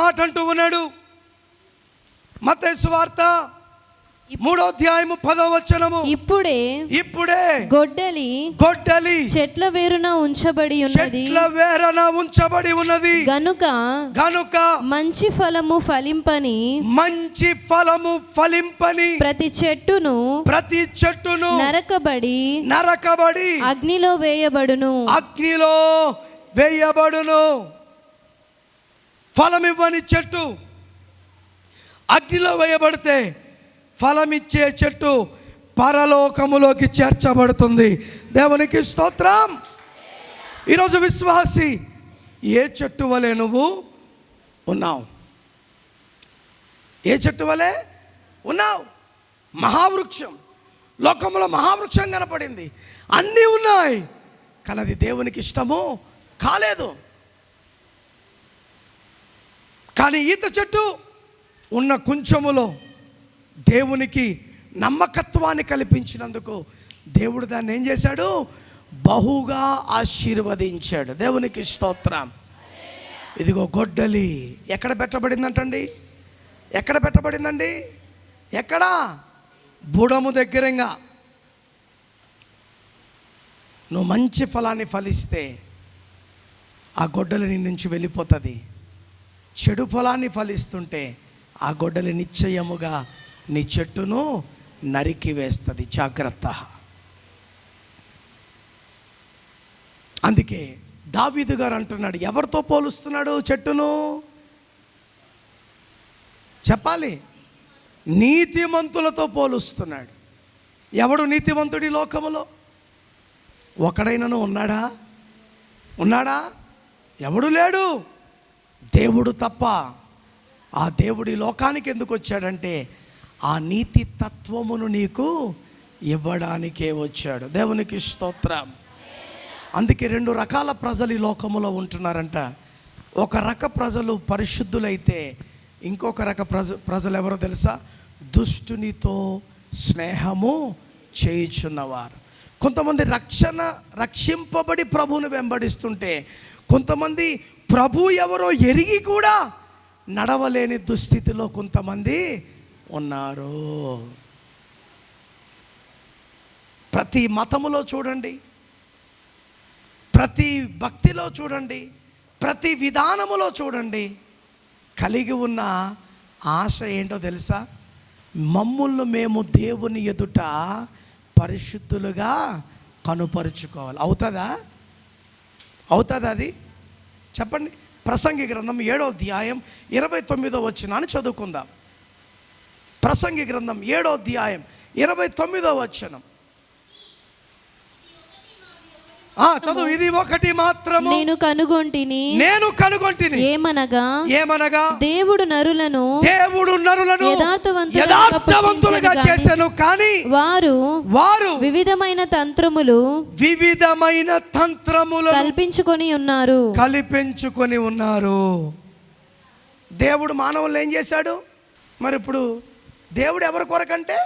మాట అంటూ ఉన్నాడు. మత్తయి సువార్త 3వ అధ్యాయము 10వ వచనము. ఇప్పుడే గొడ్డలి చెట్ల వేరున ఉంచబడి ఉన్నది గనుక మంచి ఫలము ఫలింపని ప్రతి చెట్టును నరకబడి అగ్నిలో వేయబడును. ఫలమివ్వని చెట్టు అగ్నిలో వేయబడితే ఫలమిచ్చే చెట్టు పరలోకములోకి చేర్చబడుతుంది. దేవునికి స్తోత్రం. ఈరోజు విశ్వాసి ఏ చెట్టు వలె నువ్వు ఉన్నావు? ఏ చెట్టు వలె ఉన్నావు? మహావృక్షం, లోకంలో మహావృక్షం కనపడింది, అన్నీ ఉన్నాయి, కానీ అది దేవునికి ఇష్టము కాలేదు. కానీ ఈత చెట్టు ఉన్న కొంచెములో దేవునికి నమ్మకత్వాన్ని కల్పించినందుకు దేవుడు దాన్ని ఏం చేశాడు? బహుగా ఆశీర్వదించాడు. దేవునికి స్తోత్రం. ఇదిగో గొడ్డలి ఎక్కడ పెట్టబడిందంటండి? ఎక్కడ పెట్టబడిందండి? ఎక్కడ? బుడము దగ్గరంగా. నువ్వు మంచి ఫలాన్ని ఫలిస్తే ఆ గొడ్డలి నీ నుంచి వెళ్ళిపోతుంది. చెడు ఫలాన్ని ఫలిస్తుంటే ఆ గొడ్డలి నిశ్చయముగా నీ చెట్టును నరికి వేస్తుంది. జాగ్రత్త. అందుకే దావీదు గారు అంటున్నాడు, ఎవరితో పోలుస్తున్నాడు చెట్టును? చెప్పాలి, నీతిమంతులతో పోలుస్తున్నాడు. ఎవడు నీతిమంతుడి లోకములో? ఒకడైనను ఉన్నాడా? ఎవడు లేడు, దేవుడు తప్ప. ఆ దేవుడి లోకానికి ఎందుకు వచ్చాడంటే ఆ నీతి తత్వమును నీకు ఇవ్వడానికే వచ్చాడు. దేవునికి స్తోత్రం. అందుకే 2 రకాల ప్రజలు ఈ లోకములో ఉంటున్నారంట. ఒక రక ప్రజలు పరిశుద్ధులైతే ఇంకొక రక ప్రజలు ఎవరో తెలుసా? దుష్టునితో స్నేహము చేయుచున్నవారు. కొంతమంది రక్షింపబడి ప్రభువును వెంబడిస్తుంటే, కొంతమంది ప్రభు ఎవరో ఎరిగి కూడా నడవలేని దుస్థితిలో కొంతమంది ఉన్నారు. ప్రతి మతములో చూడండి, ప్రతి భక్తిలో చూడండి, ప్రతి విధానములో చూడండి, కలిగి ఉన్న ఆశ ఏంటో తెలుసా? మమ్ములను మేము దేవుని ఎదుట పరిశుద్ధులుగా కనుపరుచుకోవాలి. అవుతుందా అది? చెప్పండి. ప్రసంగి గ్రంథం 7వ అధ్యాయం 29వ వచనాన్ని చదువుకుందాం. ప్రసంగి గ్రంథం 7వ అధ్యాయం 29వ వచనం. చదువు. ఇది ఒకటి మాత్రము నేను కనుగొంటిని ఏమనగా దేవుడు నరులను యథార్థవంతులుగా చేశాను, కానీ వారు వివిధమైన తంత్రములు కల్పించుకొని ఉన్నారు. దేవుడు మానవులను ఏం చేశాడు? మరి ఇప్పుడు దేవుడు ఎవరి కొరకంటే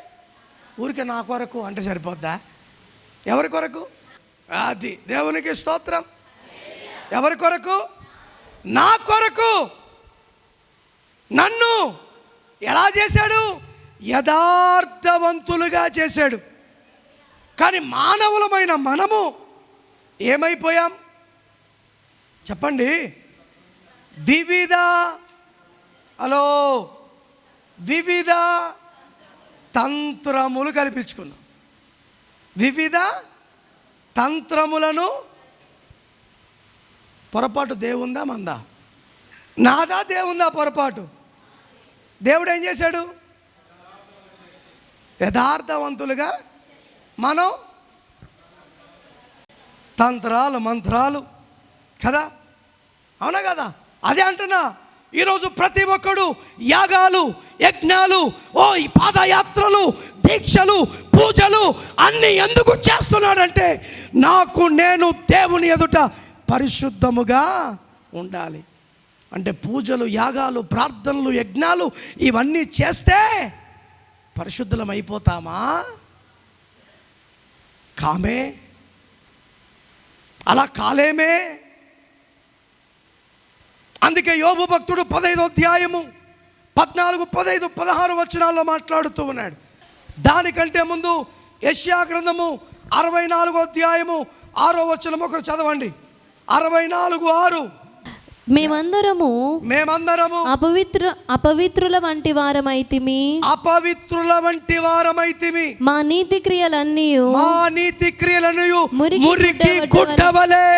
ఊరికే నా కొరకు అంటే సరిపోద్దా? ఎవరి కొరకు? అది దేవునికి స్తోత్రం. ఎవరి కొరకు? నా కొరకు. నన్ను ఎలా చేశాడు? యథార్థవంతులుగా చేశాడు. కానీ మానవులమైన మనము ఏమైపోయాం చెప్పండి? వివిధ తంత్రములు కల్పించుకున్నాం. వివిధ తంత్రములను. పొరపాటు దేవుందా మందా? నాదా దేవుందా పొరపాటు? దేవుడు ఏం చేశాడు? యథార్థవంతులుగా మనం తంత్రాలు మంత్రాలు కదా, అవునా కదా? అదే అంటున్నా. ఈరోజు ప్రతి ఒక్కడు యాగాలు, యజ్ఞాలు, ఈ పాదయాత్రలు, దీక్షలు, పూజలు అన్నీ ఎందుకు చేస్తున్నాడంటే నేను దేవుని ఎదుట పరిశుద్ధముగా ఉండాలి. అంటే పూజలు, యాగాలు, ప్రార్థనలు, యజ్ఞాలు ఇవన్నీ చేస్తే పరిశుద్ధులం అయిపోతామా? కామే. అలా కాలేమే. అందుకే యోబు భక్తుడు 15వ అధ్యాయము 14, 15, 16 వచనాల్లో మాట్లాడుతూ ఉన్నాడు. దానికంటే ముందు యెషయా గ్రంథము 64వ అధ్యాయము 6వ వచనం ఒకరు చదవండి. 64:6. మేమందరము అపవిత్రుల వంటి వారమైతిమి. మా నీతి క్రియలన్నీ మురికి గుడ్డవలే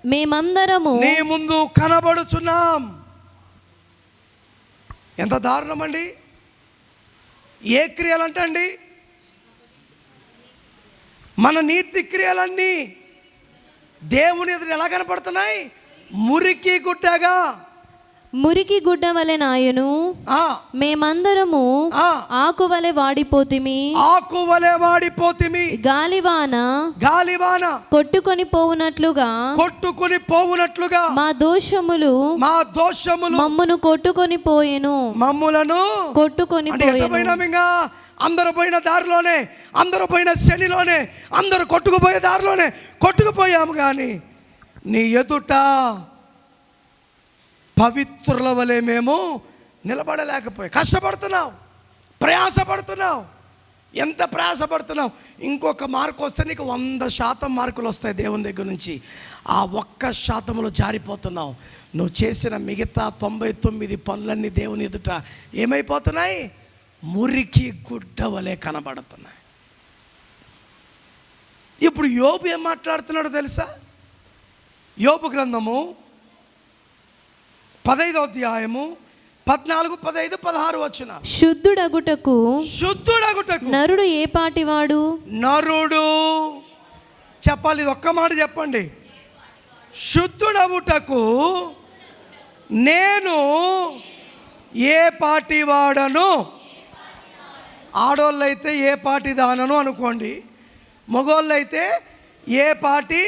మేమందరము నీ ముందు కనబడుచున్నాం. ఎంత దారుణం అండి! ఏ క్రియలంటే అండి? మన నీతి క్రియలన్నీ దేవుని ఎదురు ఎలా కనపడుతున్నాయి? మురికి గుడ్డ వలె నాయను. మేమందరము ఆకువలే వాడిపోతిమి. గాలివాన కొట్టుకొని పోవునట్లుగా మా దోషములు మమ్మును కొట్టుకొని పోయెను. అందరూ పోయిన దారిలోనే, అందరూ పోయిన శనిలోనే, అందరూ కొట్టుకుపోయే దారిలోనే కొట్టుకుపోయాము. కానీ నీ ఎదుట పవిత్రుల వలె మేము నిలబడలేకపోయాం. కష్టపడుతున్నావు, ప్రయాసపడుతున్నావు. ఎంత ప్రయాసపడుతున్నావు? ఇంకొక మార్కు వస్తే నీకు 100% మార్కులు వస్తాయి దేవుని దగ్గర నుంచి. ఆ 1% జారిపోతున్నావు. నువ్వు చేసిన మిగతా 99 పనులన్నీ దేవుని ఎదుట ఏమైపోతున్నాయి? మురికి గుడ్డ వలె కనబడుతున్నాయి. ఇప్పుడు యోబు ఏం మాట్లాడుతున్నాడో తెలుసా? యోబు గ్రంథము 15వ అధ్యాయము 14, 15, 16 వచన. శుద్ధుడగుటకు నరుడు ఏ పాటివాడు? నరుడు చెప్పాలి, ఇది ఒక్క మాట చెప్పండి. శుద్ధుడగుటకు నేను ఏ పాటివాడను? ఆడోళ్ళైతే ఏ పాటి దానను అనుకోండి, మగోళ్ళైతే ఏ పాటి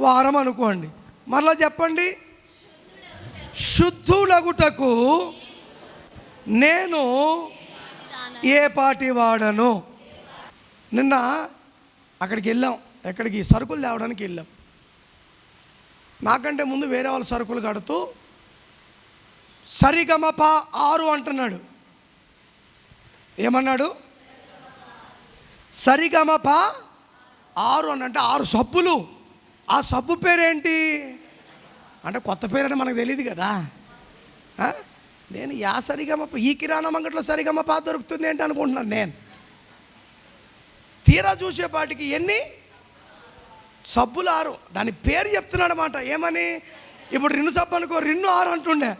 వారం అనుకోండి. మరలా చెప్పండి. శుద్ధులగుటకు నేను ఏ పాటి వాడను? నిన్న అక్కడికి వెళ్ళాం. ఎక్కడికి? సరుకులు తేవడానికి వెళ్ళాం. నాకంటే ముందు వేరే వాళ్ళు సరుకులు కడుతూ సరిగమప 6 అంటున్నాడు. ఏమన్నాడు? సరిగమప 6 అని అంటే 6 సబ్బులు. ఆ సబ్బు పేరేంటి అంటే కొత్త పేరు అని మనకు తెలియదు కదా. నేను సరిగమప ఈ కిరాణా అంగట్లో సరిగమప దొరుకుతుంది ఏంటి అనుకుంటున్నాను నేను. తీరా చూసేపాటికి ఎన్ని సబ్బులు 6. దాని పేరు చెప్తున్నాడు అన్నమాట. ఏమని? ఇప్పుడు రిన్ను సబ్బు అనుకో, రిన్ను 6 అంటుండే.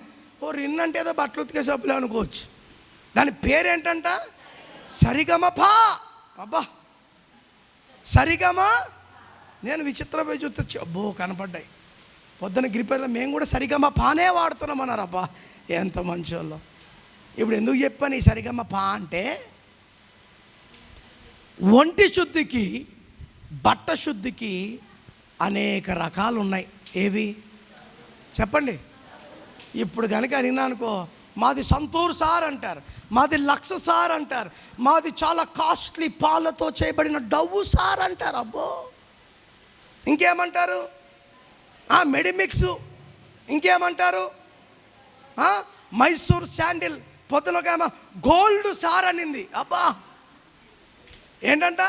రిన్ను అంటే ఏదో బట్టలు ఉతికే సబ్బులే అనుకోవచ్చు. దాని పేరేంటంట? సరిగమప. అబ్బా, సరిగమ. నేను విచిత్రపోయి చూస్తే అబ్బో కనపడ్డాయి. పొద్దున గిరిపేదలో మేము కూడా సరిగమపానే వాడుతున్నాం అన్నారు. అబ్బా ఎంత మంచోళ్ళం. ఇప్పుడు ఎందుకు చెప్పాను ఈ సరిగమప అంటే, ఒంటి శుద్ధికి, బట్ట శుద్ధికి అనేక రకాలు ఉన్నాయి. ఏవి చెప్పండి? ఇప్పుడు కనుక అడిగినా అనుకో, మాది సంతూర్ సార్ అంటారు, మాది లక్స్ సార్ అంటారు, మాది చాలా కాస్ట్లీ పాలతో చేయబడిన డవ్వు సార్ అంటారు. అబ్బో ఇంకేమంటారు? మెడిమిక్స్. ఇంకేమంటారు? మైసూర్ శాండిల్. పొద్దునకేమో గోల్డ్ సార్ అనింది. అబ్బా ఏంటంట?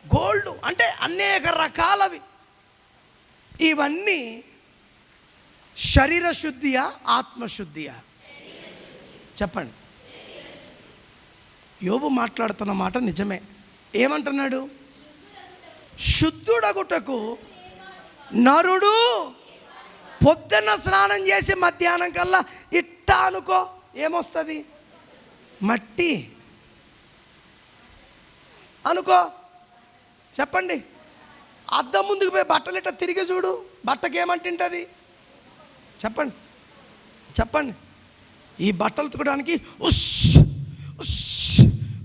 గోల్డ్ అంటే అనేక రకాలవి. ఇవన్నీ శరీర శుద్ధియా, ఆత్మశుద్ధియా? చెప్పండి. యోబు మాట్లాడుతున్న మాట నిజమే. ఏమంటున్నాడు? శుద్ధుడగుటకు నరుడు పొద్దున్న స్నానం చేసి మధ్యాహ్నం కల్లా ఇట్టా అనుకో, ఏమొస్తుంది? మట్టి అనుకో. చెప్పండి. అద్దం ముందుకు పోయి బట్టలు ఇట్లా తిరిగి చూడు, బట్టకి ఏమంటుంటుంది? చెప్పండి చెప్పండి. ఈ బట్టలు ఉతకడానికి ఉష్ ఉష్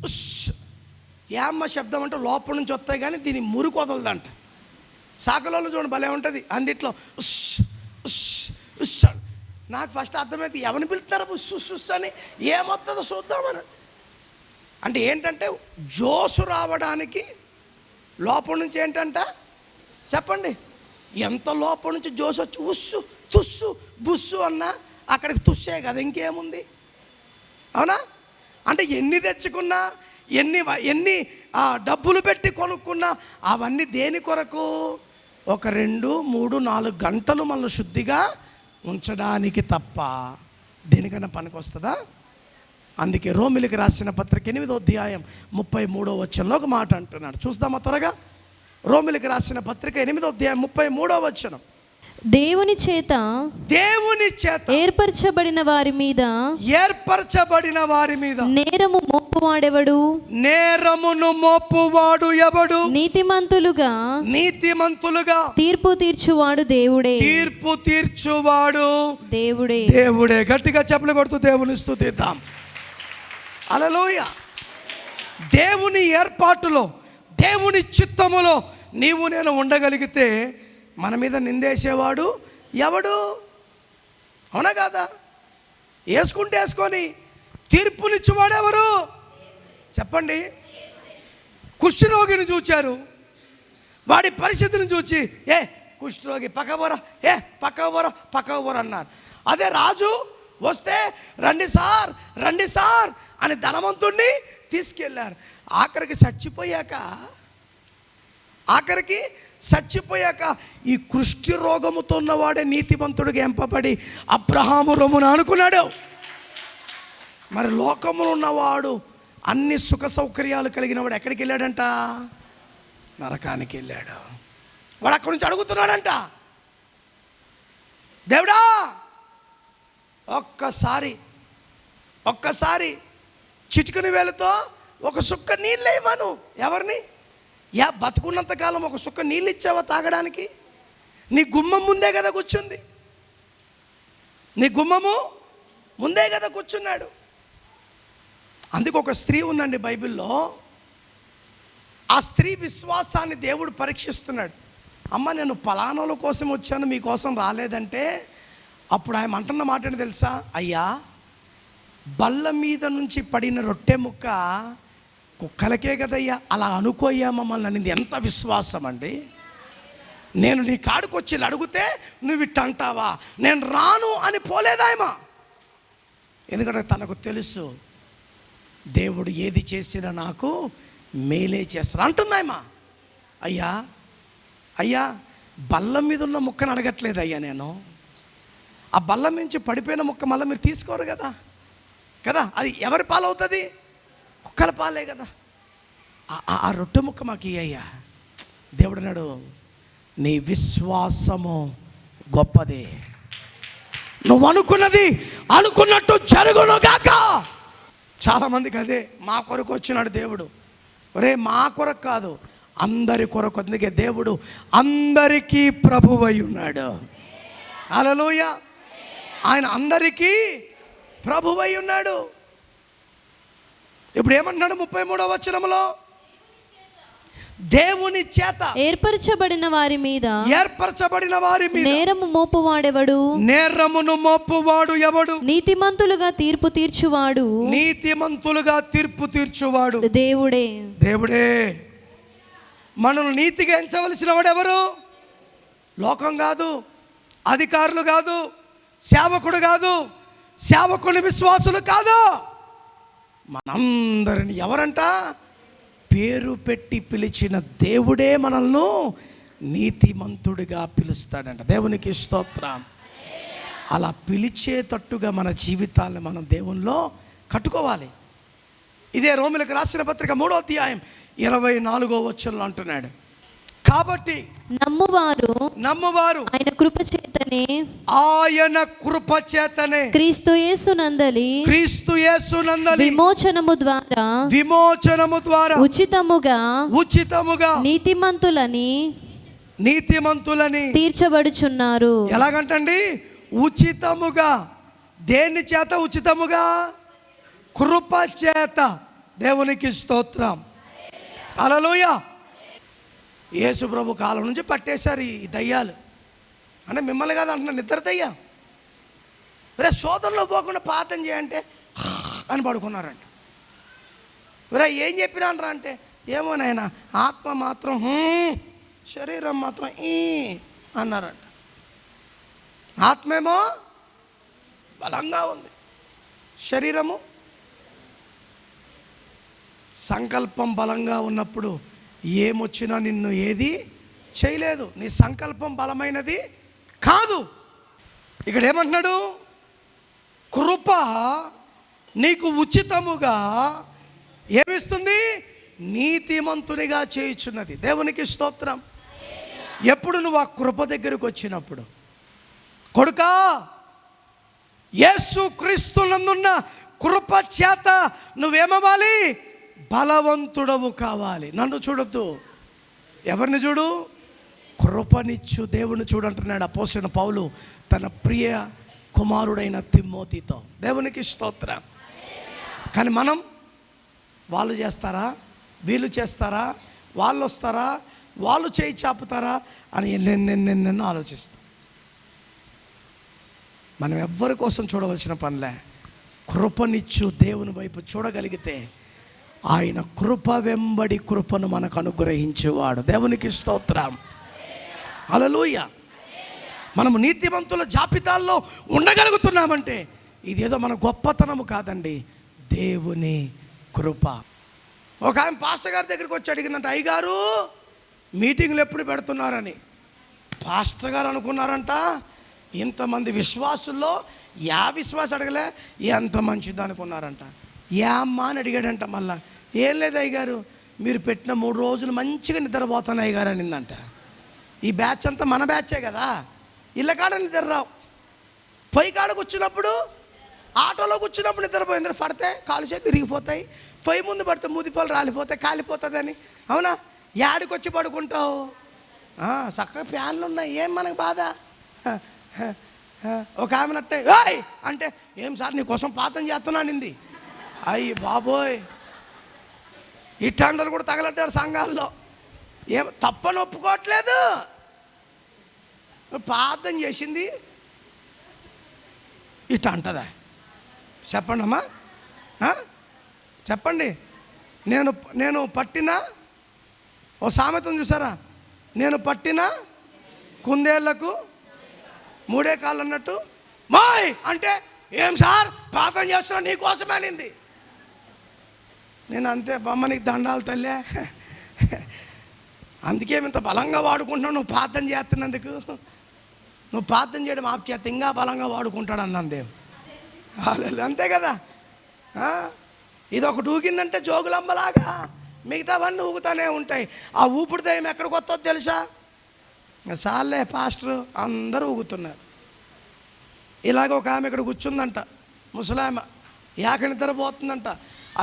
ఉష్ ఏమ్మ శబ్దం అంటే లోపల నుంచి వస్తాయి, కానీ దీని మురికి వదలదంట. సాకలలో చూడండి భలే ఉంటుంది. అందిట్లో ఉష్ ఉష్ ఉష్. నాకు ఫస్ట్ అర్థమైతే ఎవరిని పిలుస్తున్నారు ఉష్ ఉష్ ఉష్ అని, ఏమొస్తుందో చూద్దామని. అంటే ఏంటంటే జోసు రావడానికి లోపల నుంచి ఏంటంట చెప్పండి. ఎంత లోపల నుంచి జోసు వచ్చి ఉస్సు తుస్సు బుస్సు అన్నా అక్కడికి తుస్సే కదా, ఇంకేముంది? అవునా? అంటే ఎన్ని తెచ్చుకున్నా, ఎన్ని డబ్బులు పెట్టి కొనుక్కున్నా అవన్నీ దేని కొరకు? ఒక 2, 3, 4 గంటలు మనల్ని శుద్ధిగా ఉంచడానికి తప్ప దేనికైనా పనికి వస్తుందా? అందుకే రోమిలికి రాసిన పత్రిక 8వ అధ్యాయం 33వ వచనంలో ఒక మాట అంటున్నాడు. చూద్దామా త్వరగా? రోమిలికి రాసిన పత్రిక 8వ అధ్యాయం 33వ వచనం. దేవుని చేత ఏర్పరచబడిన వారి మీద నేరము మోపువాడు ఎవడు? నీతిమంతులుగా తీర్పు తీర్చువాడు దేవుడే. గట్టిగా చప్పట్లు కొడుతూ దేవుని స్తుతిద్దాం. హల్లెలూయా. దేవుని ఏర్పాటులో, దేవుని చిత్తములో నీవు నేను ఉండగలిగితే మన మీద నిందేసేవాడు ఎవడు? అవునా కాదా? వేసుకొని తీర్పునిచ్చేవాడు ఎవరు? చెప్పండి. కుష్ఠరోగిని చూచారు, వాడి పరిస్థితిని చూచి కుష్ఠరోగి పక్కవరా, పక్కవరా అన్నారు. అదే రాజు వస్తే రండి సార్ అని ధనవంతుణ్ణి తీసుకెళ్ళారు. ఆఖరికి చచ్చిపోయాక ఈ కుష్ఠి రోగముతో ఉన్నవాడే నీతిమంతుడిగా ఎంపబడి అబ్రహాము రొమ్మున అనుకున్నాడు. మరి లోకములో ఉన్నవాడు, అన్ని సుఖ సౌకర్యాలు కలిగిన వాడు ఎక్కడికి వెళ్ళాడంట? నరకానికి వెళ్ళాడు. వాడు అక్కడి నుంచి అడుగుతున్నాడంట, దేవుడా ఒక్కసారి చిటికని వేలుతో ఒక సుక్క నీళ్ళు ఇవ్వను. ఎవరిని? బతుకున్నంతకాలం ఒక సుక్క నీళ్ళు ఇచ్చావా తాగడానికి? నీ గుమ్మం ముందే కదా కూర్చుంది, నీ గుమ్మము ముందే కదా కూర్చున్నాడు. అందుకు ఒక స్త్రీ ఉందండి బైబిల్లో. ఆ స్త్రీ విశ్వాసాన్ని దేవుడు పరీక్షిస్తున్నాడు. అమ్మ, నేను పలానాల కోసం వచ్చాను, మీకోసం రాలేదంటే అప్పుడు ఆయన అంటున్న మాట ఏంటి తెలుసా? అయ్యా, బల్ల మీద నుంచి పడిన రొట్టె ముక్క కుక్కలకే కదయ్యా, అలా అనుకోయ్యా మమ్మల్ని అనింది. ఎంత విశ్వాసం అండి! నేను నీ కాడికి వచ్చి అడిగితే నువ్వు ఇట్ట అంటావా? నేను రాను అని పోలేదాయమా. ఎందుకంటే తనకు తెలుసు దేవుడు ఏది చేసినా నాకు మేలే చేస్తాను అంటుందాయమా. అయ్యా బల్ల మీద ఉన్న ముక్కను అడగట్లేదు అయ్యా, నేను ఆ బల్ల నుంచి పడిపోయిన ముక్క మళ్ళీ మీరు తీసుకోరు కదా. అది ఎవరి పాలవుతుంది? కుక్కల పాలే కదా. ఆ రొట్టె ముక్క మాకు ఇయ్యా. దేవుడు అన్నాడు, నీ విశ్వాసము గొప్పదే, నువ్వు అనుకున్నది అనుకున్నట్టు జరుగును గాక. చాలామందికి అదే, మా కొరకు వచ్చినాడు దేవుడు. మా కొరకు కాదు, అందరి కొరకు. అందుకే దేవుడు అందరికీ ప్రభువై ఉన్నాడు. హల్లెలూయా. ఆయన అందరికీ ప్రభువై ఉన్నాడు. ఇప్పుడు ఏమంటున్నాడు 33వ వచనంలో? దేవుని చేత ఏర్పరచబడిన వారి మీద నేరమును మోపువాడు ఎవడు? నీతిమంతులుగా తీర్పు తీర్చువాడు దేవుడే. మనల్ని నీతిగా ఎంచవలసిన వాడు ఎవరు? లోకం కాదు, అధికారులు కాదు, సేవకుడు కాదు, సేవకుని విశ్వాసులు కాదు. మనందరిని ఎవరంట? పేరు పెట్టి పిలిచిన దేవుడే మనల్ని నీతిమంతుడిగా పిలుస్తాడంట. దేవునికి స్తోత్రం. అలా పిలిచేటట్టుగా మన జీవితాలను మనం దేవునిలో కట్టుకోవాలి. ఇదే రోమిలకు రాసిన పత్రిక 3వ అధ్యాయం 24వ వచనంలో అంటున్నాడు, కాబట్టి నమ్మువారు ఆయన కృప చేతనే క్రీస్తు యేసునందలి విమోచనము ద్వారా ఉచితముగా నీతిమంతులని తీర్చబడుచున్నారు. ఎలాగంటండి? ఉచితముగా. దేని చేత ఉచితముగా? కృప చేత. దేవునికి స్తోత్రం. హల్లెలూయా. యేసు ప్రభు కాలం నుంచి పట్టేశారు ఈ దయ్యాలు. అంటే మిమ్మల్ని కాదు అంటున్నాను, నిద్ర దయ్యం. శోధనలో పోకుండా ప్రార్థన చేయంటే అని పడుకున్నారంట. ఏం చెప్పినానరా అంటే, ఏమో నాయనా ఆత్మ మాత్రం శరీరం మాత్రం అన్నారంట. ఆత్మేమో బలంగా ఉంది. శరీరము సంకల్పం బలంగా ఉన్నప్పుడు ఏమొచ్చినా నిన్ను ఏది చేయలేదు. నీ సంకల్పం బలమైనది కాదు. ఇక్కడ ఏమంటున్నాడు? కృప నీకు ఉచితముగా ఏమిస్తుంది? నీతిమంతునిగా చేయుచున్నది. దేవునికి స్తోత్రం. ఎప్పుడు నువ్వు ఆ కృప దగ్గరకు వచ్చినప్పుడు, కొడుకా యేసు క్రీస్తునందున్న కృప చేత నువ్వేమవ్వాలి? బలవంతుడవు కావాలి. నన్ను చూడొద్దు, ఎవరిని చూడు? కృపనిచ్చు దేవుని చూడంటున్నాడు అపోస్తలుడైన పౌలు తన ప్రియ కుమారుడైన తిమోతితో. దేవునికి స్తోత్రం. కానీ మనం వాళ్ళు చేస్తారా, వీళ్ళు చేస్తారా, వాళ్ళు వస్తారా, వాళ్ళు చేయి చాపుతారా అని ఎన్నెన్నెన్నెన్నెన్నో ఆలోచిస్తాం. మనం ఎవ్వరి కోసం చూడవలసిన పనిలే. కృపనిచ్చు దేవుని వైపు చూడగలిగితే ఆయన కృప వెంబడి కృపను మనకు అనుగ్రహించేవాడు. దేవునికి స్తోత్రం. హల్లెలూయా. మనము నీతిమంతుల జాబితాల్లో ఉండగలుగుతున్నామంటే ఇదేదో మన గొప్పతనము కాదండి, దేవుని కృప. ఒక ఆయన పాస్టర్ గారి దగ్గరికి వచ్చి అడిగిందంట, అయ్యగారు మీటింగ్లు ఎప్పుడు పెడుతున్నారని. పాస్టర్ గారు అనుకున్నారంట ఇంతమంది విశ్వాసుల్లో విశ్వాసం అడగలే, ఎంత మంచిది అనుకున్నారంట. అమ్మా అని అడిగాడంట. మళ్ళా ఏం లేదు అయ్యగారు, మీరు పెట్టిన 3 రోజులు మంచిగా నిద్రపోతాను అయ్యగారు అనిందంట. ఈ బ్యాచ్ అంతా మన బ్యాచే కదా, ఇళ్ళ కాడ నిద్ర రావు. పొయ్యి కాడ కూర్చున్నప్పుడు, ఆటోలో కూర్చున్నప్పుడు నిద్రపోయింది. పడితే కాలు చేతులు విరిగిపోతాయి, పొయ్యి ముందు పడితే మూదిపాలు రాలిపోతాయి, కాలిపోతుందని. అవునా? యాడికి వచ్చి పడుకుంటావు? చక్కగా ఫ్యాన్లు ఉన్నాయి, ఏం మనకు బాధ. ఒక ఆమెనట్టే ఏయ్ అంటే, ఏం సార్ నీకోసం పాతం చేస్తున్నానింది. అయ్యి బాబోయ్, ఈ టండలు కూడా తగలట్టారు సంఘాల్లో. ఏం తప్పని ఒప్పుకోవట్లేదు, ప్రార్థన చేసింది ఇట్లా అంటదా? చెప్పండి అమ్మా, చెప్పండి. నేను పట్టిన ఓ సామెతను చూసారా? నేను పట్టిన కుందేళ్లకు 3 కాళ్ళు అన్నట్టు. మాయ్ అంటే, ఏం సార్ ప్రార్థన చేస్తున్నా నీకోసమే అనింది. నేను అంతే, బొమ్మ నీకు దండాలు తల్లే, అందుకే ఇంత బలంగా వాడుకుంటున్నావు నువ్వు ప్రార్థన చేస్తున్నందుకు. నువ్వు ప్రార్థన చేయడం ఆప్ చేస్తే ఇంకా బలంగా వాడుకుంటాడు అన్నాను దేవుడు. అంతే కదా. ఇది ఒకటి ఊగిందంటే జోగులమ్మలాగా మిగతావన్నీ ఊగుతూనే ఉంటాయి. ఆ ఊపిరి దయ్యం ఎక్కడికి వస్తుందో తెలుసా? సార్లే పాస్టర్ అందరూ ఊగుతున్నారు. ఇలాగ ఒక ఆమె ఇక్కడ కూర్చుందంట, ముసలామె, నిద్రపోతుందంట.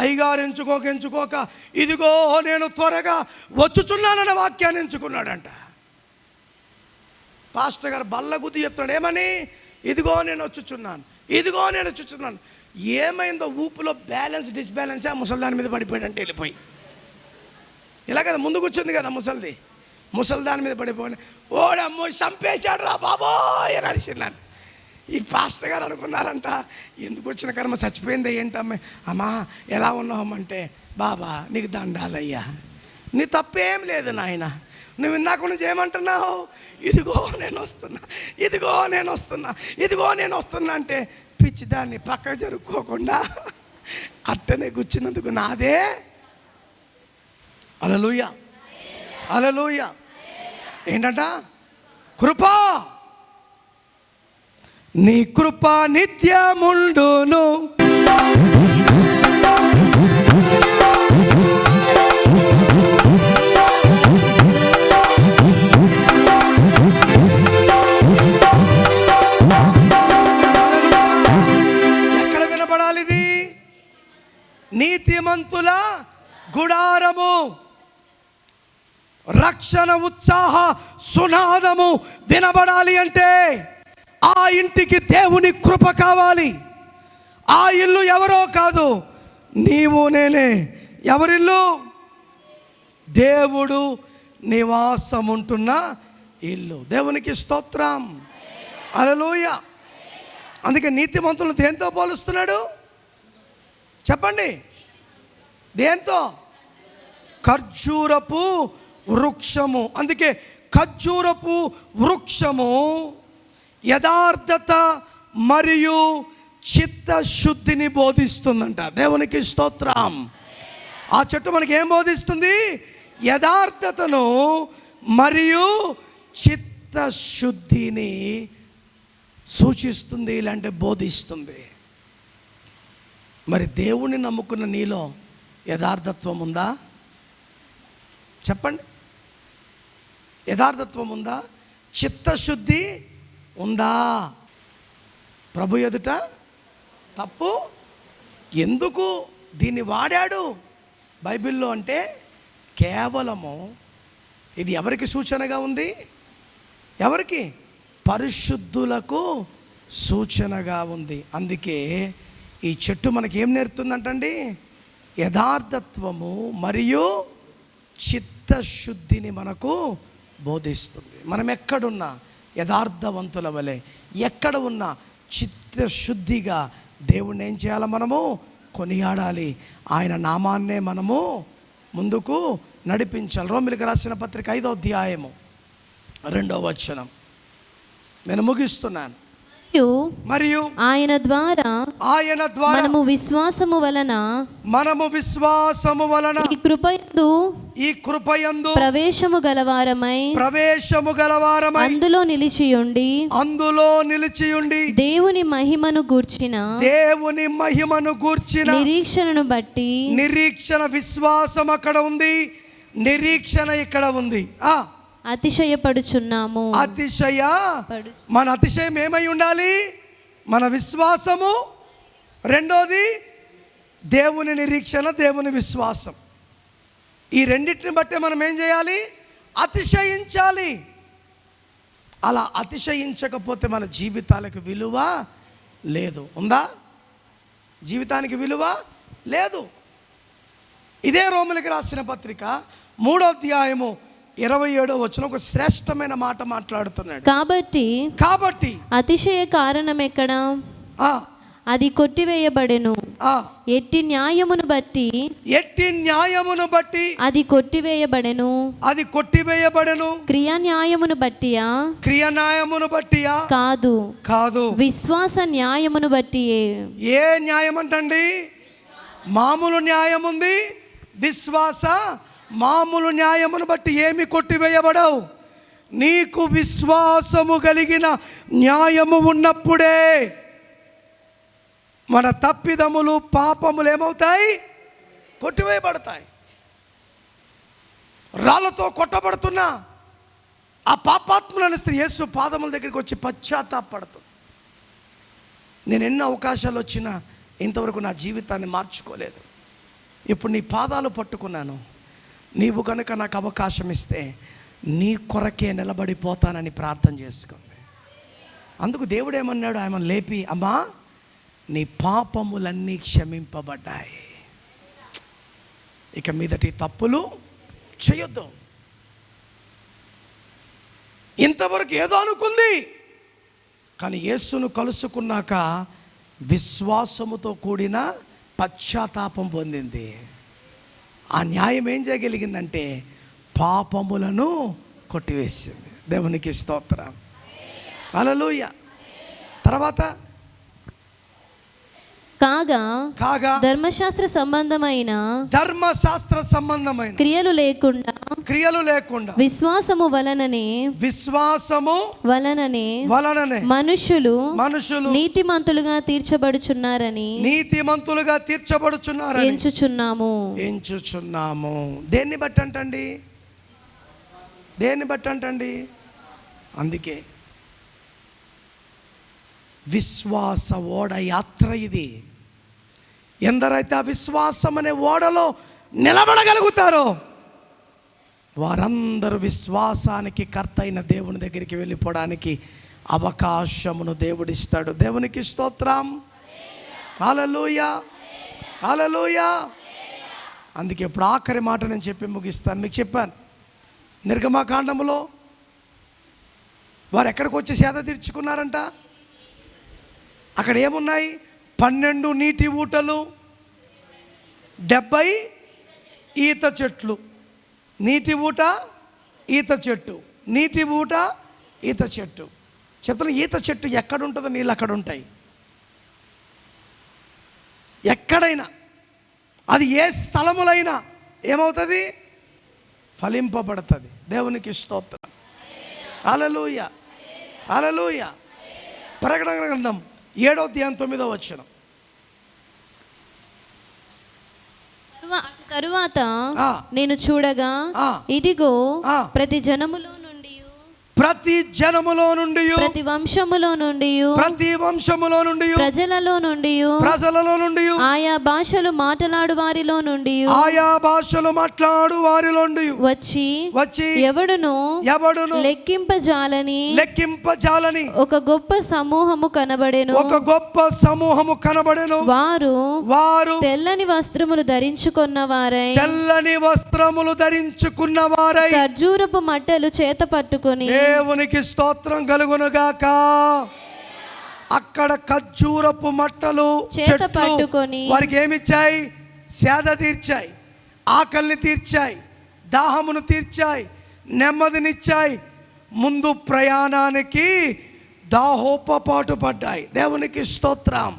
అయ్యగారు ఎంచుకోక ఇదిగో నేను త్వరగా వచ్చుచున్నానన్న వాక్యాన్ని ఎంచుకున్నాడంట. పాస్టర్ గారు బల్ల గుద్ది చెప్తున్నాడు, ఏమని? ఇదిగో నేను వచ్చుచున్నాను, ఇదిగో నేను వచ్చుచున్నాను. ఏమైందో ఊపులో డిస్బ్యాలెన్స్ ఆ ముసలిదాని మీద పడిపోయాడంటే వెళ్ళిపోయి. ఇలా కదా ముందు కూర్చుంది కదా ముసలిదాని మీద పడిపోయి, ఓడమ్మో చంపేశాడు రా బాబోయ్ అని అరిచిన్నాను. ఈ పాస్టర్ గారు అనుకున్నారంట, ఎందుకు వచ్చిన కర్మ చచ్చిపోయింది ఏంటమ్మ. అమ్మా ఎలా ఉన్నామంటే, బాబా నీకు దండాలయ్యా, నీ తప్పేం లేదు నాయన, నువ్వు ఇందాక నుంచి ఏమంటున్నావు? ఇదిగో నేను వస్తున్నా, ఇదిగో నేను వస్తున్నా, ఇదిగో నేను వస్తున్నా అంటే పిచ్చిదాన్ని పక్క జరుపుకోకుండా అట్టనే కూర్చున్నందుకు నాదే. హల్లెలూయా, హల్లెలూయా. ఏంటంట? కృప. నీ కృప నిత్యముండును. ఎక్కడ వినబడాలి ఇది? నీతిమంతుల గుడారము, రక్షణ ఉత్సాహ సునాదము వినబడాలి అంటే ఆ ఇంటికి దేవుని కృప కావాలి. ఆ ఇల్లు ఎవరో కాదు, నీవు నేనే. ఎవరిల్లు? దేవుడు నివాసం ఉంటున్న ఇల్లు. దేవునికి స్తోత్రం. హల్లెలూయా. అందుకే నీతిమంతులను దేంతో పోలుస్తున్నాడు చెప్పండి? దేంతో? ఖర్జూరపు వృక్షము. అందుకే ఖర్జూరపు వృక్షము యథార్థత మరియు చిత్తశుద్ధిని బోధిస్తుందంట. దేవునికి స్తోత్రం. ఆ చెట్టు మనకి ఏం బోధిస్తుంది? యథార్థతను మరియు చిత్తశుద్ధిని సూచిస్తుంది, ఇలాంటి బోధిస్తుంది. మరి దేవుణ్ణి నమ్ముకున్న నీలో యథార్థత్వం ఉందా? చెప్పండి. యథార్థత్వం ఉందా? చిత్తశుద్ధి ఉందా? ప్రభు ఎదుట తప్పు ఎందుకు దీన్ని వాడాడు బైబిల్లో అంటే కేవలము ఇది ఎవరికి సూచనగా ఉంది? ఎవరికి? పరిశుద్ధులకు సూచనగా ఉంది. అందుకే ఈ చెట్టు మనకి ఏం నేర్పుతుందంటండి? యథార్థత్వము మరియు చిత్తశుద్ధిని మనకు బోధిస్తుంది. మనం ఎక్కడున్నా యథార్థవంతుల వలె, ఎక్కడ ఉన్నా చిత్తశుద్ధిగా దేవుణ్ణి ఏం చేయాలి? మనము కొనియాడాలి. ఆయన నామాన్నే మనము ముందుకు నడిపించాలి. రోమిలికి రాసిన పత్రిక 5వ అధ్యాయము 2వ వచనం. నేను ముగిస్తున్నాను. మరియు ఆయన ద్వారా మనము విశ్వాసము వలన ఈ కృపయందు ప్రవేశము గలవారమై అందులో నిలిచియుండి దేవుని మహిమను గూర్చిన నిరీక్షణను బట్టి, నిరీక్షణ విశ్వాసం అక్కడ ఉంది, నిరీక్షణ ఇక్కడ ఉంది. అతిశయపడుచున్నాము. మన అతిశయం ఏమై ఉండాలి? మన విశ్వాసము. రెండోది దేవుని నిరీక్షణ, దేవుని విశ్వాసం. ఈ రెండింటిని బట్టి మనం ఏం చేయాలి? అతిశయించాలి. అలా అతిశయించకపోతే మన జీవితాలకు విలువ లేదు. ఉందా? జీవితానికి విలువ లేదు. ఇదే రోమిలికి రాసిన పత్రిక 3వ అధ్యాయము 27వ వచనం ఒక శ్రేష్టమైన మాట మాట్లాడుతున్నాడు. కాబట్టి అతిశయ కారణం ఎక్కడ? అది కొట్టివేయబడెను. ఎట్టి న్యాయమును బట్టి అది కొట్టివేయబడెను. క్రియ న్యాయమును బట్టియా? కాదు, విశ్వాస న్యాయమును బట్టియే. ఏ న్యాయం అంటండి? మామూలు న్యాయం ఉంది, విశ్వాస మామూలు న్యాయమును బట్టి ఏమి కొట్టివేయబడవు. నీకు విశ్వాసము కలిగిన న్యాయము ఉన్నప్పుడే మన తప్పిదములు, పాపములు ఏమవుతాయి? కొట్టివేయబడతాయి. రాళ్లతో కొట్టబడుతున్నా ఆ పాపాత్ములను స్త్రీ యేసు పాదముల దగ్గరికి వచ్చి పశ్చాత్తాపడుతుంది. నేను ఎన్ని అవకాశాలు వచ్చినా ఇంతవరకు నా జీవితాన్ని మార్చుకోలేదు. ఇప్పుడు నీ పాదాలు పట్టుకున్నాను. నీవు కనుక నాకు అవకాశం ఇస్తే నీ కొరకే నిలబడిపోతానని ప్రార్థన చేసుకుంది. అందుకు దేవుడు ఏమన్నాడు? ఆయన లేపి, అమ్మా నీ పాపములన్నీ క్షమింపబడ్డాయి, ఇక మీదటి తప్పులు చేయొద్దు. ఇంతవరకు ఏదో అనుకుంది, కానీ యేసును కలుసుకున్నాక విశ్వాసముతో కూడిన పశ్చాత్తాపం పొందింది. ఆ న్యాయం ఏం చేయగలిగిందంటే పాపములను కొట్టివేసింది. దేవునికి స్తోత్రం. హల్లెలూయా. తర్వాత కాగా ధర్మశాస్త్ర సంబంధమైన క్రియలు లేకుండా విశ్వాసము వలననే మనుషులు నీతిమంతులుగా తీర్చబడుచున్నారని ఎంచుచున్నాము. దేన్ని బట్టి అంటండి? అందుకే విశ్వాస ఓడ యాత్ర ఇది. ఎందరైతే ఆ విశ్వాసం అనే ఓడలో నిలబడగలుగుతారో వారందరూ విశ్వాసానికి కర్త అయిన దేవుని దగ్గరికి వెళ్ళిపోవడానికి అవకాశమును దేవుడిస్తాడు. దేవునికి స్తోత్రం. హల్లెలూయా, హల్లెలూయా. అందుకే ఇప్పుడు ఆఖరి మాట నేను చెప్పి ముగిస్తాను. మీకు చెప్పాను, నిర్గమకాండములో వారు ఎక్కడికి వచ్చి సేద తీర్చుకున్నారంట? అక్కడ ఏమున్నాయి? 12 నీటి ఊటలు, 70 ఈత చెట్లు. నీటి ఊట, ఈత చెట్టు, నీటి ఊట, ఈత చెట్టు. చెప్తున్నా, ఈత చెట్టు ఎక్కడ ఉంటుందో నీళ్ళు అక్కడ ఉంటాయి. ఎక్కడైనా, అది ఏ స్థలములైనా ఏమవుతుంది? ఫలింపబడుతుంది. దేవునికి స్తోత్రం. హల్లెలూయా, హల్లెలూయా. ప్రకటన గ్రంథం 7వ అధ్యాయం 9వ వచనం. తరువాత నేను చూడగా ఇదిగో ప్రతి జనములో నుండి ప్రతి వంశములో నుండి ప్రజలలో నుండి ఆయా భాషలు మాట్లాడు వారిలో నుండి వచ్చి ఎవడును లెక్కింపజాలని ఒక గొప్ప సమూహము కనబడెను. వారు తెల్లని వస్త్రములు ధరించుకున్న వారై ఖర్జూరపు మట్టలు చేత పట్టుకొని. దేవునికి స్తోత్రం కలుగునుగాక. అక్కడ ఖర్జూరపు మట్టలు చేత పట్టుకొని వారికి ఏమిచ్చాయి? సేద తీర్చాయి, ఆకలిని తీర్చాయి, దాహమును తీర్చాయి, నెమ్మదినిచ్చాయి, ముందు ప్రయాణానికి దాహోపపాటు పడ్డాయి. దేవునికి స్తోత్రం.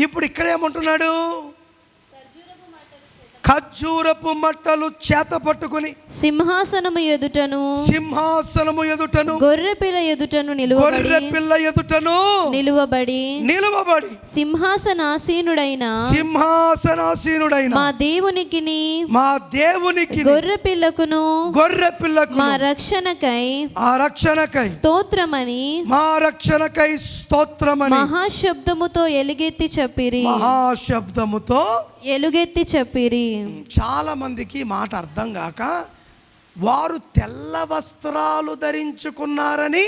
ఇప్పుడు ఇక్కడ ఏమంటున్నాడు? ఖర్జూరపు మట్టలు చేత పట్టుకుని సింహాసనము ఎదుటను గొర్రెపిల్ల ఎదుటను నిలువబడి సింహాసనాసీనుడైన మా దేవునికి గొర్రెపిల్లకును మా రక్షణకై స్తోత్రమని మహాశబ్దముతో ఎలుగెత్తి చెప్పిరి. చాలా మందికి మాట అర్థం కాక వారు తెల్ల వస్త్రాలు ధరించుకున్నారని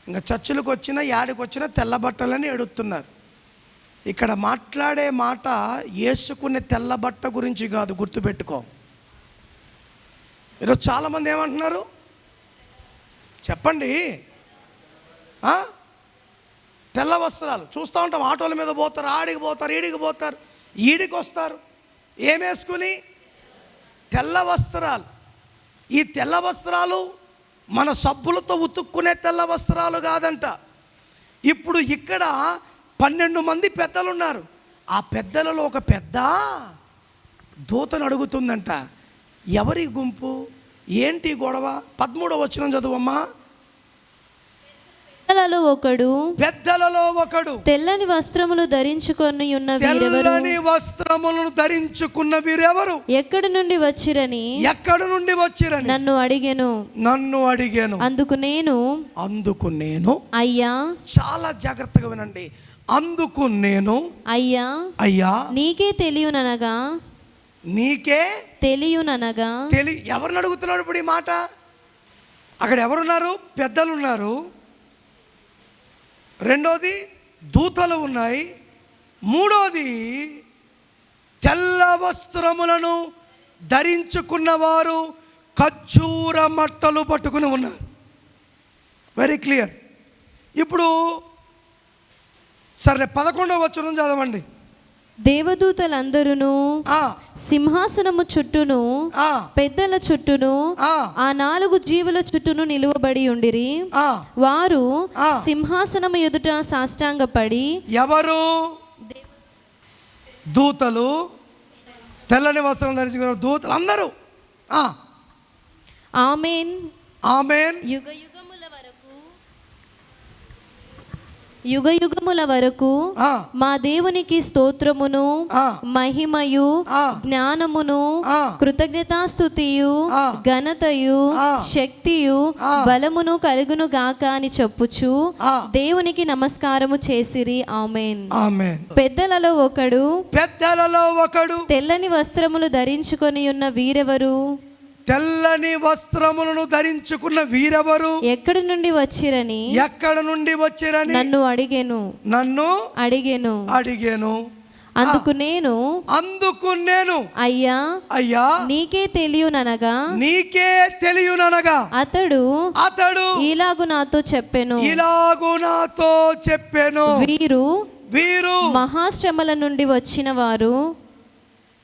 ఇంకా చర్చిలకు వచ్చినా యాడికి వచ్చినా తెల్ల బట్టలని ఎడుతున్నారు. ఇక్కడ మాట్లాడే మాట వేసుకునే తెల్ల బట్ట గురించి కాదు, గుర్తుపెట్టుకో. ఈరోజు చాలామంది ఏమంటున్నారు చెప్పండి? తెల్ల వస్త్రాలు చూస్తూ ఉంటాం. ఆటోల మీద పోతారు, ఆడికి పోతారు, ఈడికి పోతారు, ఈడికి వస్తారు. ఏమేసుకుని? తెల్ల వస్త్రాలు. ఈ తెల్ల వస్త్రాలు మన సబ్బులతో ఉతుక్కునే తెల్ల వస్త్రాలు కాదంట. ఇప్పుడు ఇక్కడ 12 మంది పెద్దలు ఉన్నారు. ఆ పెద్దలలో ఒక పెద్ద దూతను అడుగుతుందంట, ఎవరి గుంపు, ఏంటి గొడవ? 13వ వచనం చదువమ్మా. పెద్దలలో ఒకడు తెల్లని వస్త్రములు ధరించుకొని ధరించుకున్న వీరెవరు? ఎక్కడి నుండి వచ్చిరని నన్ను అడిగాను. అందుకు నేను అయ్యా, చాలా జాగ్రత్తగా వినండి, అందుకు నేను అయ్యా నీకే తెలియననగా ఎవరిని అడుగుతున్నాడు ఇప్పుడు ఈ మాట? అక్కడ ఎవరున్నారు? పెద్దలున్నారు. రెండోది దూతలు ఉన్నాయి. మూడోది తెల్ల వస్త్రములను ధరించుకున్నవారు ఖర్జూర మట్టలు పట్టుకుని ఉన్నారు. Very clear. ఇప్పుడు సరే 11వ వచనం చదవండి. దేవదూతలందరూ సింహాసనము చుట్టూను పెద్దల చుట్టూను ఆ 4 జీవుల చుట్టూను నిలువబడి ఉండిరి. వారు సింహాసనము ఎదుట సాష్టాంగపడి. ఎవరు? దూతలు, తెల్లని వస్త్రం ధరించుకున్న దూతలు అందరూ ఆమేన్ ఆమేన్ యుగయుగముల వరకు మా దేవునికి స్తోత్రమును మహిమయు జ్ఞానమును కృతజ్ఞతాస్తుతియు ఘనతయు శక్తియు బలమును కలుగును గాక అని చెప్పుచు దేవునికి నమస్కారము చేసిరి. ఆమేన్ ఆమేన్. పెద్దలలో ఒకడు తెల్లని వస్త్రములు ధరించుకొని ఉన్న వీరెవరు? తెల్లని వస్త్రములను ధరించుకున్న వీరెవరు? ఎక్కడి నుండి వచ్చిరని నన్ను అడిగాను. అందుకు నేను అయ్యా నీకే తెలియననగా అతడు ఇలాగు నాతో చెప్పెను. వీరు మహాశ్రమల నుండి వచ్చిన వారు.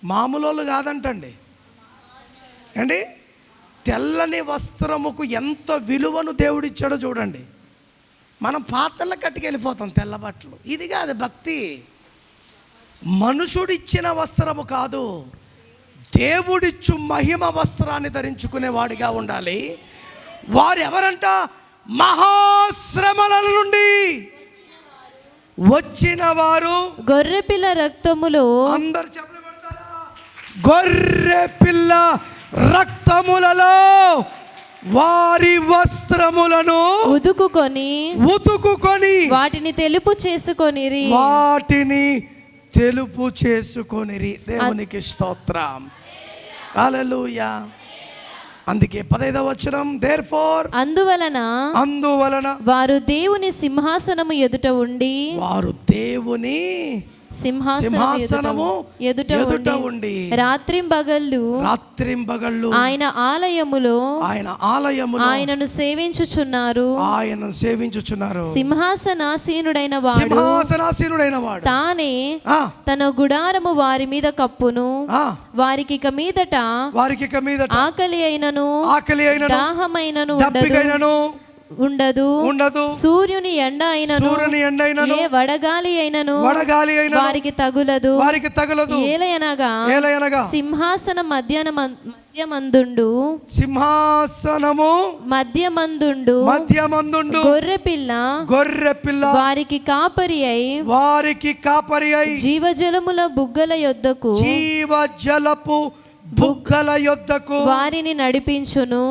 మామూలు కాదంటండి అండి. తెల్లని వస్త్రముకు ఎంత విలువను దేవుడిచ్చాడో చూడండి. మనం పాత్రల కట్టుకెళ్ళిపోతాం తెల్ల బట్టలు. ఇది కాదు భక్తి. మనుషుడిచ్చిన వస్త్రము కాదు, దేవుడిచ్చు మహిమ వస్త్రాన్ని ధరించుకునేవాడిగా ఉండాలి. వారు ఎవరంట? మహాశ్రమల నుండి వచ్చిన వారు, గొర్రెపిల్ల రక్తములో, అందరు చెప్పలు పెడతారా? గొర్రె పిల్ల రక్తములలో వారి వస్త్రములను ఉతుకుకొని వాటిని తెలుపు చేసుకొనిరి. దేవునికి స్తోత్రం. హల్లెలూయా. అందుకే 15వ వచనం, దేర్ఫోర్ అందువలన వారు దేవుని సింహాసనము ఎదుట ఉండి, సింహాసనము ఎదుట ఉండి రాత్రింబగళ్ళు ఆయన ఆలయములో ఆయనను సేవించుచున్నారు. సింహాసనాసీనుడైన వాడు తానే తన గుడారము వారి మీద కప్పును. వారికి ఇక మీదట ఆకలి అయినను దాహమైనను ఉండదు. సూర్యుని ఎండ అయినను ఏ వడగాలి అయినను వారికి తగులదు. ఏలయనగా సింహాసనం మధ్యమందుండు గొర్రెపిల్ల వారికి కాపరి అయి జీవజలముల బుగ్గల యొద్దకు వారిని నడిపించును.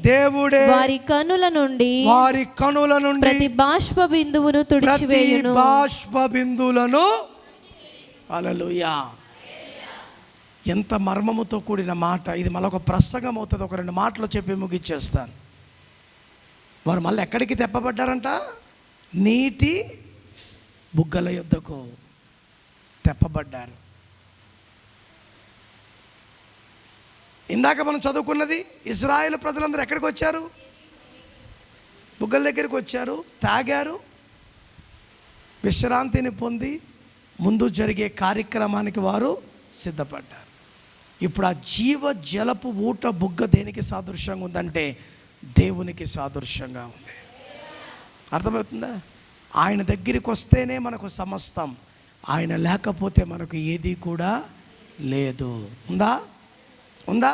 దేవుడే వారి కనుల నుండి ప్రతి బాష్ప బిందువును తుడిచివేయును. హల్లెలూయా. ఎంత మర్మముతో కూడిన మాట ఇది. మళ్ళీ ఒక ప్రసంగం అవుతుంది. ఒక 2 మాటలు చెప్పి ముగిచ్చేస్తాను. వారు మళ్ళీ ఎక్కడికి తెప్పబడ్డారంట? నీటి బుగ్గల యొద్దకు తెప్పబడ్డారు. ఇందాక మనం చదువుకున్నది, ఇశ్రాయేలు ప్రజలందరూ ఎక్కడికి వచ్చారు? బుగ్గల దగ్గరికి వచ్చారు, తాగారు, విశ్రాంతిని పొంది ముందు జరిగే కార్యక్రమానికి వారు సిద్ధపడ్డారు. ఇప్పుడు ఆ జీవ జలపు ఊట బుగ్గ దేనికి సాదృశ్యంగా ఉందంటే దేవునికి సాదృశ్యంగా ఉంది. అర్థమవుతుందా? ఆయన దగ్గరికి వస్తేనే మనకు సమస్తం, ఆయన లేకపోతే మనకు ఏది కూడా లేదు. ఉందా?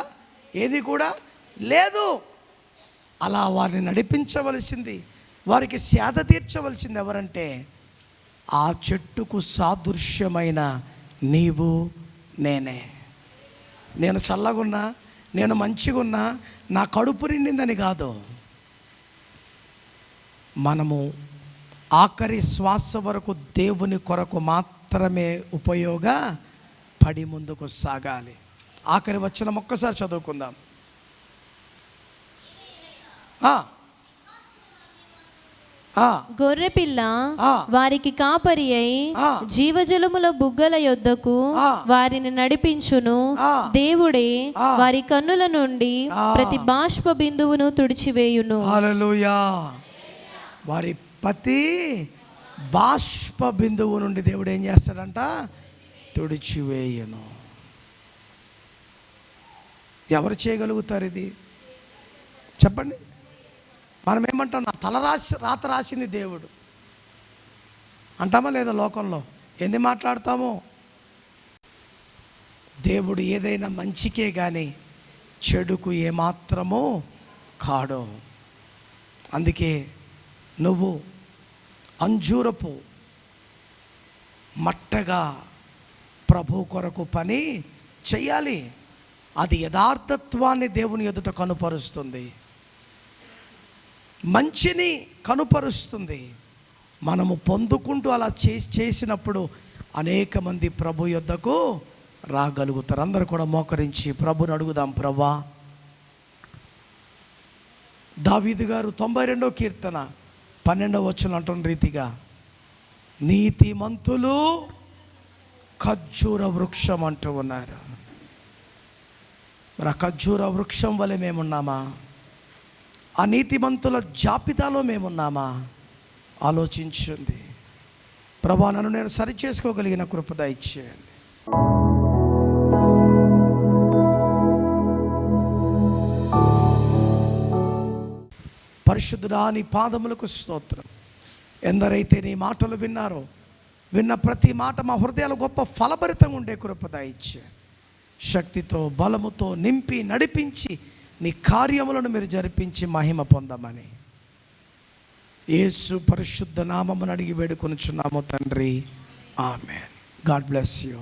ఏది కూడా లేదు. అలా వారిని నడిపించవలసింది, వారికి సేద తీర్చవలసింది ఎవరంటే ఆ చెట్టుకు సాదృశ్యమైన నీవు నేనే. నేను చల్లగున్నా, నేను మంచిగున్నా, నా కడుపు నిండిందని కాదు, మనము ఆఖరి శ్వాస వరకు దేవుని కొరకు మాత్రమే ఉపయోగపడి ముందుకు సాగాలి. ఆఖరి వచనం ఒక్కసారి చదువుకుందాం. గొర్రెపిల్ల వారికి కాపరి అయి జీవజలముల బుగ్గల యొద్దకు వారిని నడిపించును. దేవుడే వారి కన్నుల నుండి ప్రతి బాష్ప బిందువును తుడిచివేయును. హల్లెలూయా. వారి ప్రతి బాష్ప బిందువు నుండి దేవుడు ఏం చేస్తాడంట? తుడిచివేయును. ఎవరు చేయగలుగుతారు ఇది? చెప్పండి. మనం ఏమంటాం? నా తల రాత రాసింది దేవుడు అంటామా లేదా? లోకంలో ఎన్ని మాట్లాడతామో. దేవుడు ఏదైనా మంచికే కానీ చెడుకు ఏమాత్రమో కాడు. అందుకే నువ్వు అంజూరపు మట్టగా ప్రభు కొరకు పని చెయ్యాలి. అది యథార్థత్వాన్ని దేవుని ఎదుట కనుపరుస్తుంది, మంచిని కనుపరుస్తుంది. మనము పొందుకుంటూ అలా చేసినప్పుడు అనేక మంది ప్రభు యొద్దకు రాగలుగుతారు. అందరూ కూడా మోకరించి ప్రభుని అడుగుదాం. ప్రభా, దావీదు గారు 92వ కీర్తన 12వ వచనం అంటున్న రీతిగా నీతిమంతులు ఖర్జూర వృక్షం అంటూ ఉన్నారు. మరి ఆ ఖర్జూర వృక్షం వలె మేమున్నామా? ఆ నీతిమంతుల జాబితాలో మేమున్నామా? ఆలోచించండి. ప్రభా, నన్ను నేను సరి చేసుకోగలిగిన కృప దయచేయండి. పరిశుద్ధుడా నీ పాదములకు స్తోత్రం. ఎందరైతే నీ మాటలు విన్నారో, విన్న ప్రతి మాట మా హృదయాలు గొప్ప ఫలభరితంగా ఉండే కృప దయచే. శక్తితో బలముతో నింపి నడిపించి నీ కార్యములను మీరు జరిపించి మహిమ పొందమని యేసు పరిశుద్ధ నామమును అడిగి వేడుకొనుచున్నాము తండ్రి. ఆమేన్. God bless you.